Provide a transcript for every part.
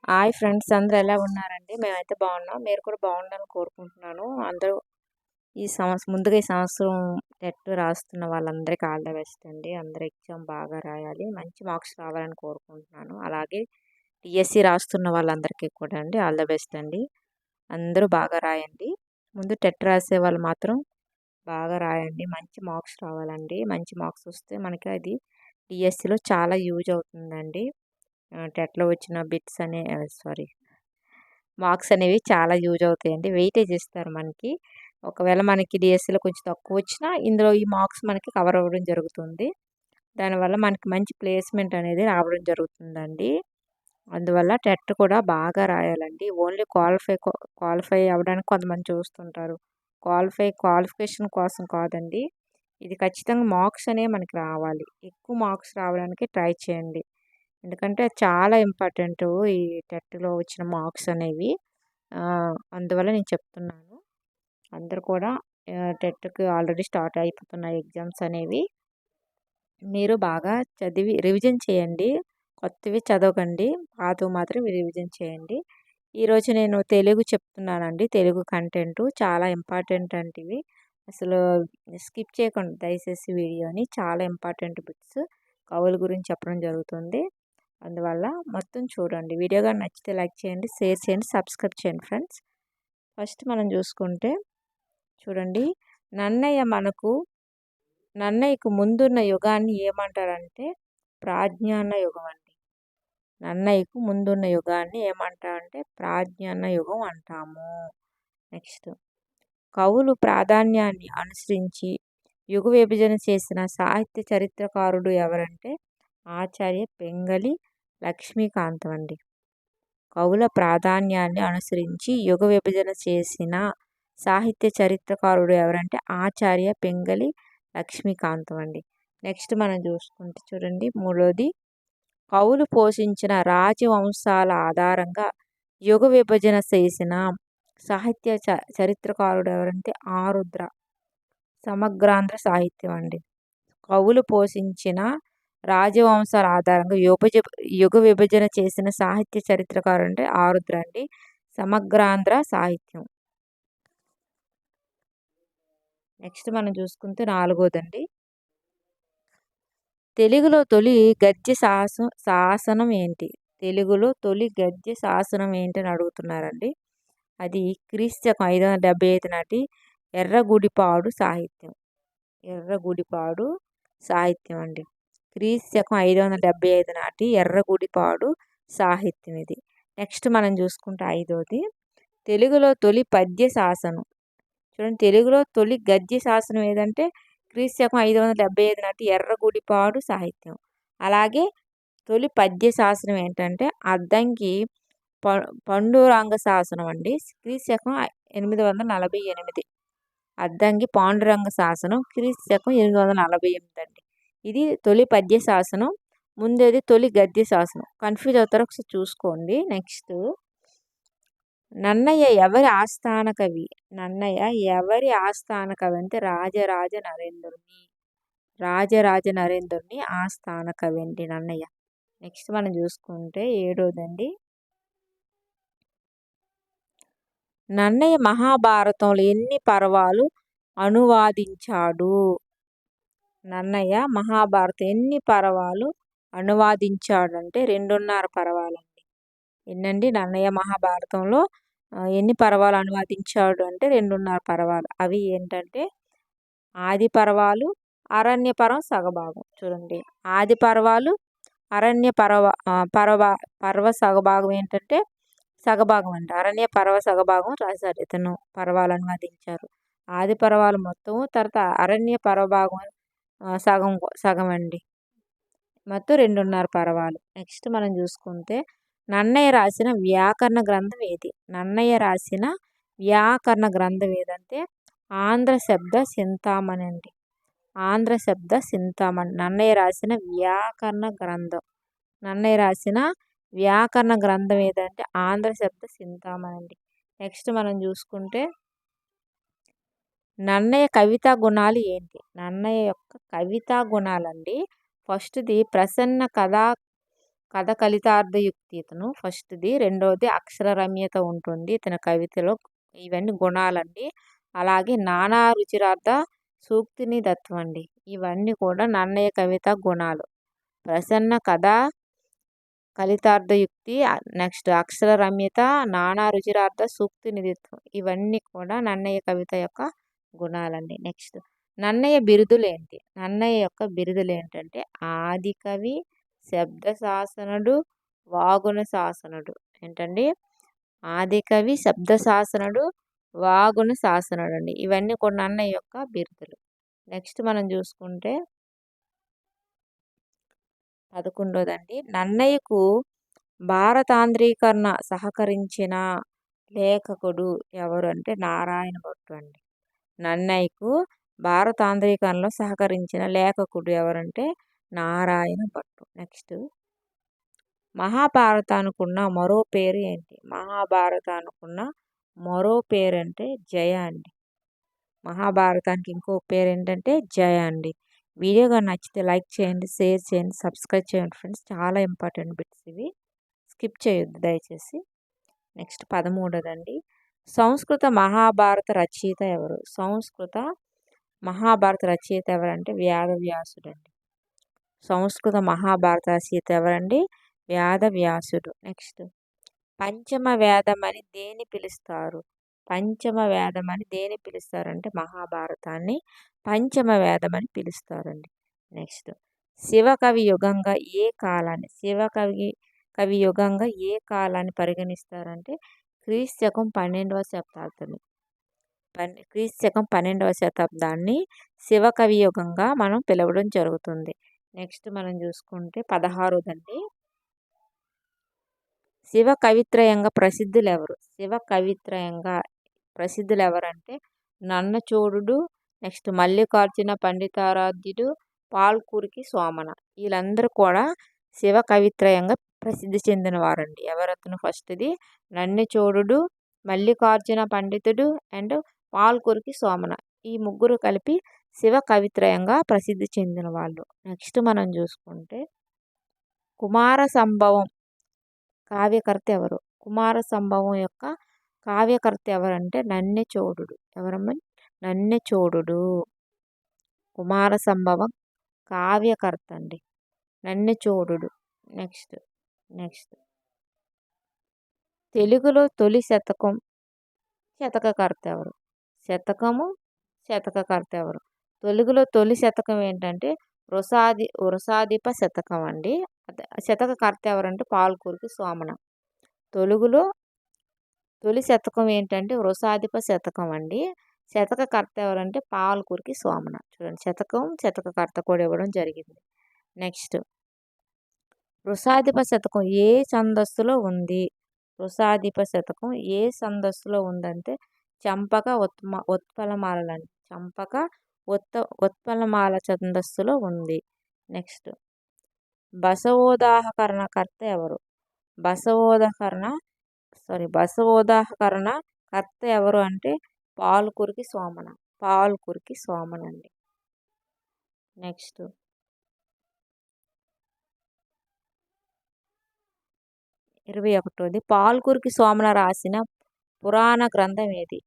Hi friends, అందరూ ఎలా ఉన్నారండి? మేమైతే బాగున్నాం. మీరు కూడా బాగుండాలని కోరుకుంటున్నాను. అందరూ ముందుగా ఈ సంవత్సరం టెట్ రాస్తున్న వాళ్ళందరికీ ఆల్ ద బెస్ట్ అండి. అందరూ ఎగ్జామ్ బాగా రాయాలి, మంచి మార్క్స్ రావాలని కోరుకుంటున్నాను. అలాగే టీఎస్సీ రాస్తున్న వాళ్ళందరికీ కూడా అండి ఆల్ ద బెస్ట్ అండి. అందరూ బాగా రాయండి. ముందు టెట్ రాసే వాళ్ళు మాత్రం బాగా రాయండి, మంచి మార్క్స్ రావాలండి. మంచి మార్క్స్ వస్తే మనకి అది టీఎస్సీలో చాలా యూజ్ అవుతుందండి. టెట్లో వచ్చిన బిట్స్ సారీ మార్క్స్ అనేవి చాలా యూజ్ అవుతాయండి. వెయిటేజ్ ఇస్తారు మనకి. ఒకవేళ మనకి డిఎస్సిలో కొంచెం తక్కువ వచ్చినా ఇందులో ఈ మార్క్స్ మనకి కవర్ అవ్వడం జరుగుతుంది. దానివల్ల మనకి మంచి ప్లేస్మెంట్ అనేది రావడం జరుగుతుందండి. అందువల్ల టెట్ కూడా బాగా రాయాలండి. ఓన్లీ క్వాలిఫై అవ్వడానికి కొంతమంది చూస్తుంటారు. క్వాలిఫికేషన్ కోసం కాదండి. ఇది ఖచ్చితంగా మార్క్స్ అనేవి మనకి రావాలి. ఎక్కువ మార్క్స్ రావడానికి ట్రై చేయండి. ఎందుకంటే చాలా ఇంపార్టెంటు ఈ టెట్లో వచ్చిన మార్క్స్ అనేవి. అందువల్ల నేను చెప్తున్నాను. అందరూ కూడా టెట్కి ఆల్రెడీ స్టార్ట్ అయిపోతున్నాయి ఎగ్జామ్స్ అనేవి. మీరు బాగా చదివి రివిజన్ చేయండి. కొత్తవి చదవకండి, పాతవి మాత్రం రివిజన్ చేయండి. ఈరోజు నేను తెలుగు చెప్తున్నానండి. తెలుగు కంటెంట్ చాలా ఇంపార్టెంట్ అంటే ఇవి అసలు స్కిప్ చేయకండి దయచేసి వీడియోని. చాలా ఇంపార్టెంట్ బిట్స్ కవుల గురించి చెప్పడం జరుగుతుంది. అందువల్ల మొత్తం చూడండి. వీడియో కానీ నచ్చితే లైక్ చేయండి, షేర్ చేయండి, సబ్స్క్రైబ్ చేయండి ఫ్రెండ్స్. ఫస్ట్ మనం చూసుకుంటే చూడండి, నన్నయ్యకు ముందున్న యుగాన్ని ఏమంటారంటే ప్రాజ్ఞాన యుగం అండి. నన్నయ్యకు ముందున్న యుగాన్ని ఏమంటారంటే ప్రాజ్ఞాన యుగం అంటాము. నెక్స్ట్, కవులు ప్రాధాన్యాన్ని అనుసరించి యుగ విభజన చేసిన సాహిత్య చరిత్రకారుడు ఎవరంటే ఆచార్య పెంగళి లక్ష్మీకాంతం అండి. కవుల ప్రాధాన్యాన్ని అనుసరించి యుగ విభజన చేసిన సాహిత్య చరిత్రకారుడు ఎవరంటే ఆచార్య పెంగళి లక్ష్మీకాంతం అండి. నెక్స్ట్ మనం చూసుకుంటే చూడండి, మూడోది, కవులు పోషించిన రాజవంశాల ఆధారంగా యుగ విభజన చేసిన సాహిత్య చరిత్రకారుడు ఎవరంటే ఆరుద్ర. సమగ్రాంధ్ర సాహిత్యం అండి. కవులు పోషించిన రాజవంశాల ఆధారంగా యుగ విభజన చేసిన సాహిత్య చరిత్రకారుడు అంటే ఆరుద్ర అండి. సమగ్రాంధ్ర సాహిత్యం. నెక్స్ట్ మనం చూసుకుంటే నాలుగోదండి, తెలుగులో తొలి గద్య శాసనం ఏంటి? తెలుగులో తొలి గద్య శాసనం ఏంటని అడుగుతున్నారండి. అది క్రీస్తు 575 నాటి ఎర్రగుడిపాడు సాహిత్యం. ఎర్రగుడిపాడు సాహిత్యం అండి. క్రీస్తు 575 నాటి ఎర్రగుడిపాడు సాహిత్యం ఇది. నెక్స్ట్ మనం చూసుకుంటే ఐదోది, తెలుగులో తొలి పద్య శాసనం. చూడండి, తెలుగులో తొలి గద్య శాసనం ఏదంటే క్రీస్తు 575 నాటి ఎర్రగుడిపాడు సాహిత్యం. అలాగే తొలి పద్య శాసనం ఏంటంటే అద్దంకి పాండురంగ శాసనం అండి. క్రీస్తు 848. అద్దంకి పాండురంగ శాసనం క్రీస్తు 848 అండి. ఇది తొలి పద్య శాసనం. ముందేది తొలి గద్య శాసనం. కన్ఫ్యూజ్ అవుతారు, ఒకసారి చూసుకోండి. నెక్స్ట్, నన్నయ్య ఎవరి ఆస్థాన కవి? నన్నయ్య ఎవరి ఆస్థాన కవి అంటే రాజరాజ నరేంద్రుని ఆస్థాన కవి అండి నన్నయ్య. నెక్స్ట్ మనం చూసుకుంటే ఏడోదండి, నన్నయ్య మహాభారతంలో ఎన్ని పర్వాలు అనువాదించాడు? నన్నయ్య మహాభారతం ఎన్ని పర్వాలు అనువాదించాడు అంటే 2.5 పర్వాలండి. ఎన్నండి? నన్నయ్య మహాభారతంలో ఎన్ని పర్వాలు అనువాదించాడు అంటే 2.5 పర్వాలు. అవి ఏంటంటే ఆది పర్వాలు, అరణ్య పర్వం సగభాగం. చూడండి, ఆది పర్వాలు, అరణ్య పర్వ సగభాగం ఏంటంటే సగభాగం అండి. అరణ్య పర్వ సగభాగం రాశారు ఇతను, పర్వాలు అనువాదించారు. ఆది పర్వాలు మొత్తం, తర్వాత అరణ్య పర్వభాగం సగం అండి. మొత్తం 2.5 పర్వాలు. నెక్స్ట్ మనం చూసుకుంటే నన్నయ్య రాసిన వ్యాకరణ గ్రంథం ఏది? నన్నయ్య రాసిన వ్యాకరణ గ్రంథం ఏదంటే ఆంధ్ర శబ్ద చింతామణి అండి. ఆంధ్ర శబ్ద చింతామణి నన్నయ్య రాసిన వ్యాకరణ గ్రంథం. నన్నయ్య రాసిన వ్యాకరణ గ్రంథం ఏదంటే ఆంధ్ర శబ్ద చింతామణి అండి. నెక్స్ట్ మనం చూసుకుంటే నన్నయ్య కవితా గుణాలు ఏంటి? నన్నయ్య యొక్క కవితా గుణాలండి. ఫస్ట్ది కథ కలితార్థయుక్తి ఇతను ఫస్ట్‌ది. రెండోది అక్షర రమ్యత ఉంటుంది ఇతని కవితలో. ఇవన్నీ గుణాలండి. అలాగే నానా రుచిరార్థ సూక్తిని దత్వం అండి. ఇవన్నీ కూడా నన్నయ్య కవిత గుణాలు. ప్రసన్న కథ కలితార్థయుక్తి, నెక్స్ట్ అక్షర రమ్యత, నానా రుచిరార్థ సూక్తి నిధిత్వం. ఇవన్నీ కూడా నన్నయ్య కవిత యొక్క గుణాలండి. నెక్స్ట్ నన్నయ్య బిరుదులేంటి? నన్నయ్య యొక్క బిరుదులేంటంటే ఆదికవి, శబ్ద శాసనుడు, వాగుణ శాసనుడు. ఏంటండి? ఆదికవి, శబ్ద శాసనుడు, వాగుణ శాసనుడు అండి. ఇవన్నీ కూడా నన్నయ్య యొక్క బిరుదులు. నెక్స్ట్ మనం చూసుకుంటే 11దండి. నన్నయ్యకు భారతాంధ్రీకరణ సహకరించిన లేఖకుడు ఎవరు అంటే నారాయణ భట్టు అండి. నన్నయ్యకు భారతాంధ్రీకరణలో సహకరించిన లేఖకుడు ఎవరంటే నారాయణ భట్టు. నెక్స్ట్ మహాభారతానికున్న మరో పేరు ఏంటి? మహాభారతానికున్న మరో పేరు అంటే జయ అండి. మహాభారతానికి ఇంకో పేరు ఏంటంటే జయ అండి. వీడియో కానీ నచ్చితే లైక్ చేయండి, షేర్ చేయండి, సబ్స్క్రైబ్ చేయండి ఫ్రెండ్స్. చాలా ఇంపార్టెంట్ బిట్స్ ఇవి, స్కిప్ చేయొద్దు దయచేసి. నెక్స్ట్ 13దండి. సంస్కృత మహాభారత రచయిత ఎవరు? సంస్కృత మహాభారత రచయిత ఎవరంటే వ్యాసవ్యాసుడండి. సంస్కృత మహాభారత రచయిత ఎవరండి? వ్యాసవ్యాసుడు. నెక్స్ట్ పంచమ వేదం అని దేని పిలుస్తారు? పంచమ వేదం అని దేని పిలుస్తారంటే మహాభారతాన్ని పంచమ వేదం అని పిలుస్తారండి. నెక్స్ట్ శివకవి యుగంగా ఏ కాలాన్ని కవి యుగంగా ఏ కాలాన్ని పరిగణిస్తారంటే క్రీస్తకం 12వ శతాబ్దం. క్రీస్తకం 12వ శతాబ్దాన్ని శివకవి యుగంగా మనం పిలవడం జరుగుతుంది. నెక్స్ట్ మనం చూసుకుంటే 16దండి. శివ కవిత్రయంగా ప్రసిద్ధులు ఎవరు? శివ కవిత్రయంగా ప్రసిద్ధులు ఎవరంటే నన్నచోడుడు, నెక్స్ట్ మల్లికార్జున పండితారాధ్యుడు, పాల్కురికి సోమన. వీళ్ళందరూ కూడా శివ కవిత్రయంగా ప్రసిద్ధి చెందిన వారండి. ఎవరతను? ఫస్ట్ది నన్నచోడుడు, మల్లికార్జున పండితుడు అండ్ పాల్కురికి సోమన. ఈ ముగ్గురు కలిపి శివ కవిత్రయంగా ప్రసిద్ధి చెందిన వాళ్ళు. నెక్స్ట్ మనం చూసుకుంటే కుమార సంభవం కావ్యకర్త ఎవరు? కుమార సంభవం యొక్క కావ్యకర్త ఎవరంటే నన్నెచోడుడు. ఎవరమ్మా? నన్నెచోడుడు. కుమార సంభవం కావ్యకర్త అండి నన్నెచోడుడు. నెక్స్ట్ తెలుగులో తొలి శతకకర్త ఎవరు? శతకకర్త ఎవరు? తెలుగులో తొలి శతకం ఏంటంటే వృషాధిప శతకం అండి. శతకకర్త ఎవరంటే పాల్కురికి సోమన. తెలుగులో తొలి శతకం ఏంటంటే వృషాధిప శతకం అండి. శతకకర్త ఎవరంటే పాల్కురికి సోమన. చూడండి, శతకకర్త కూడా ఇవ్వడం జరిగింది. నెక్స్ట్ వృషాధిప శతకం ఏ ఛందస్సులో ఉంది? వృషాధిప శతకం ఏ ఛందస్సులో ఉందంటే చంపక ఉత్పలమాలండి. చంపక ఉత్పలమాల ఛందస్సులో ఉంది. నెక్స్ట్ బసవోదాహకరణకర్త ఎవరు? బసవోదాహకరణ కర్త ఎవరు అంటే పాల్కురికి సోమన అండి. నెక్స్ట్ 21ది పాల్కురికి సోమన రాసిన పురాణ గ్రంథం ఏది?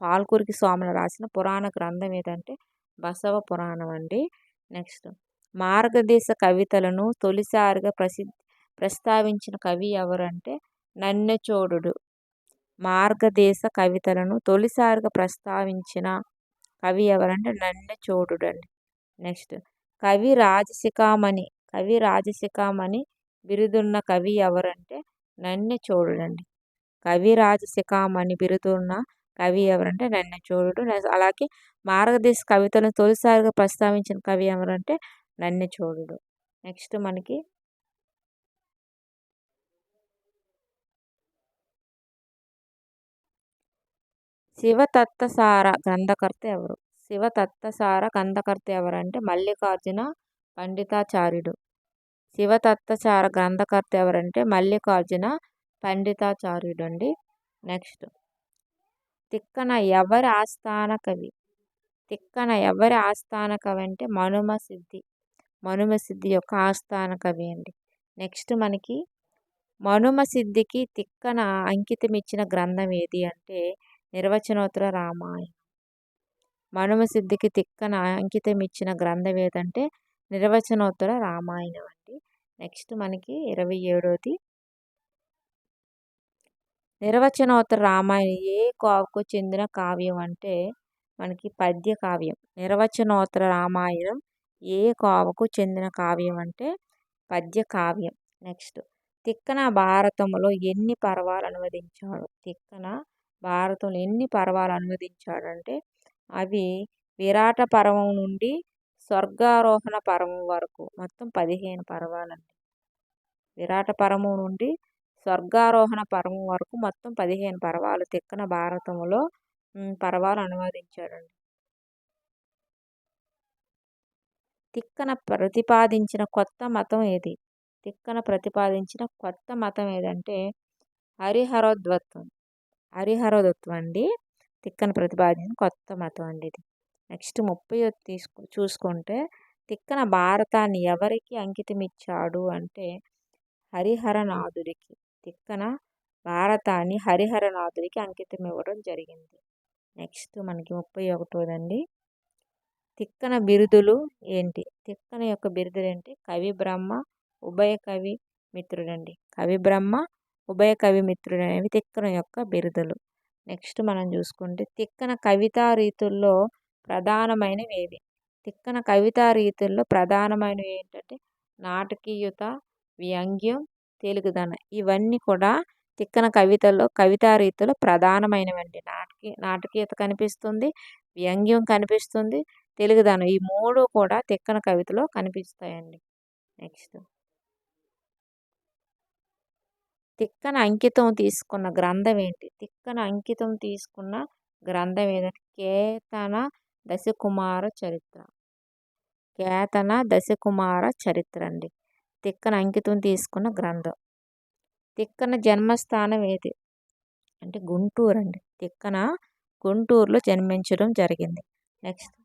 పాల్కురికి సోమన రాసిన పురాణ గ్రంథం ఏదంటే బసవ పురాణం అండి. నెక్స్ట్ మార్గదేశ కవితలను తొలిసారిగా ప్రస్తావించిన కవి ఎవరంటే నన్నెచోడుడు. మార్గదేశ కవితలను తొలిసారిగా ప్రస్తావించిన కవి ఎవరంటే నన్నెచోడుడు అండి. నెక్స్ట్ కవి రాజశిఖామణి బిరుదున్న కవి ఎవరంటే నన్నెచోడుడు అండి. కవి రాజశిఖామణి బిరుదున్న కవి ఎవరంటే నన్నెచోడుడు. అలాగే మార్గదేశ కవితలను తొలిసారిగా ప్రస్తావించిన కవి ఎవరంటే నన్నెచోడుడు. నెక్స్ట్ మనకి శివతత్వసార గ్రంథకర్త ఎవరు? శివతత్వసార గ్రంథకర్త ఎవరంటే మల్లికార్జున పండితాచార్యుడు. శివతత్వసార గ్రంథకర్త ఎవరంటే మల్లికార్జున పండితాచార్యుడు అండి. నెక్స్ట్ తిక్కన ఎవరి ఆస్థాన కవి? తిక్కన ఎవరి ఆస్థాన కవి అంటే మనుమ సిద్ధి. మనుమసిద్ధి యొక్క ఆస్థాన కవి అండి. నెక్స్ట్ మనకి మనుమసిద్ధికి తిక్కన అంకితం ఇచ్చిన గ్రంథం ఏది అంటే నిర్వచనోత్తర రామాయణం. మనుమసిద్ధికి తిక్కన అంకితం ఇచ్చిన గ్రంథం ఏదంటే నిర్వచనోత్తర రామాయణం అండి. నెక్స్ట్ మనకి 27ది నిర్వచనోత్తర రామాయణం ఏ కోవకు చెందిన కావ్యం అంటే మనకి పద్య కావ్యం. నిర్వచనోత్తర రామాయణం ఏ కోవకు చెందిన కావ్యం అంటే పద్య కావ్యం. నెక్స్ట్ తిక్కన భారతంలో ఎన్ని పర్వాలు అనువదించాడు? తిక్కన భారతంలో ఎన్ని పర్వాలు అనువదించాడంటే అవి విరాట పర్వం నుండి స్వర్గారోహణ పర్వం వరకు మొత్తం 15 పర్వాలండి. విరాట పర్వం నుండి స్వర్గారోహణ పర్వం వరకు మొత్తం 15 పర్వాలు తిక్కన భారతంలో పర్వాలు అనువదించాడండి. తిక్కన ప్రతిపాదించిన కొత్త మతం ఏది? తిక్కన ప్రతిపాదించిన కొత్త మతం ఏదంటే హరిహరోద్వత్వం. హరిహరోద్వత్వం అండి తిక్కన ప్రతిపాదించిన కొత్త మతం అండి ఇది. నెక్స్ట్ 30 చూసుకుంటే తిక్కన భారతాన్ని ఎవరికి అంకితం ఇచ్చాడు అంటే హరిహరనాథుడికి. తిక్కన భారతాన్ని హరిహరనాథుడికి అంకితం ఇవ్వడం జరిగింది. నెక్స్ట్ మనకి 31దండి. తిక్కన బిరుదులు ఏంటి? తిక్కన యొక్క బిరుదులు ఏంటి? కవి బ్రహ్మ, ఉభయ కవి మిత్రుడండి. కవి బ్రహ్మ, ఉభయ కవి మిత్రుడు అనేవి తిక్కన యొక్క బిరుదులు. నెక్స్ట్ మనం చూసుకుంటే తిక్కన కవితా రీతుల్లో ప్రధానమైనవి ఏవి? తిక్కన కవితా రీతుల్లో ప్రధానమైనవి ఏంటంటే నాటకీయత, వ్యంగ్యం, తెలుగుదనం. ఇవన్నీ కూడా తిక్కన కవితా రీతిలో ప్రధానమైనవండి. నాటకీయత కనిపిస్తుంది, వ్యంగ్యం కనిపిస్తుంది, తెలుగుదనం. ఈ 3 కూడా తిక్కన కవితలో కనిపిస్తాయండి. నెక్స్ట్ తిక్కన అంకితం తీసుకున్న గ్రంథం ఏంటి? తిక్కన అంకితం తీసుకున్న గ్రంథం ఏదంటే కేతన దశకుమార చరిత్ర. కేతన దశకుమార చరిత్ర అండి తిక్కన అంకితం తీసుకున్న గ్రంథం. తిక్కన జన్మస్థానం ఏది అంటే గుంటూరు అండి. తిక్కన గుంటూరులో జన్మించడం జరిగింది. నెక్స్ట్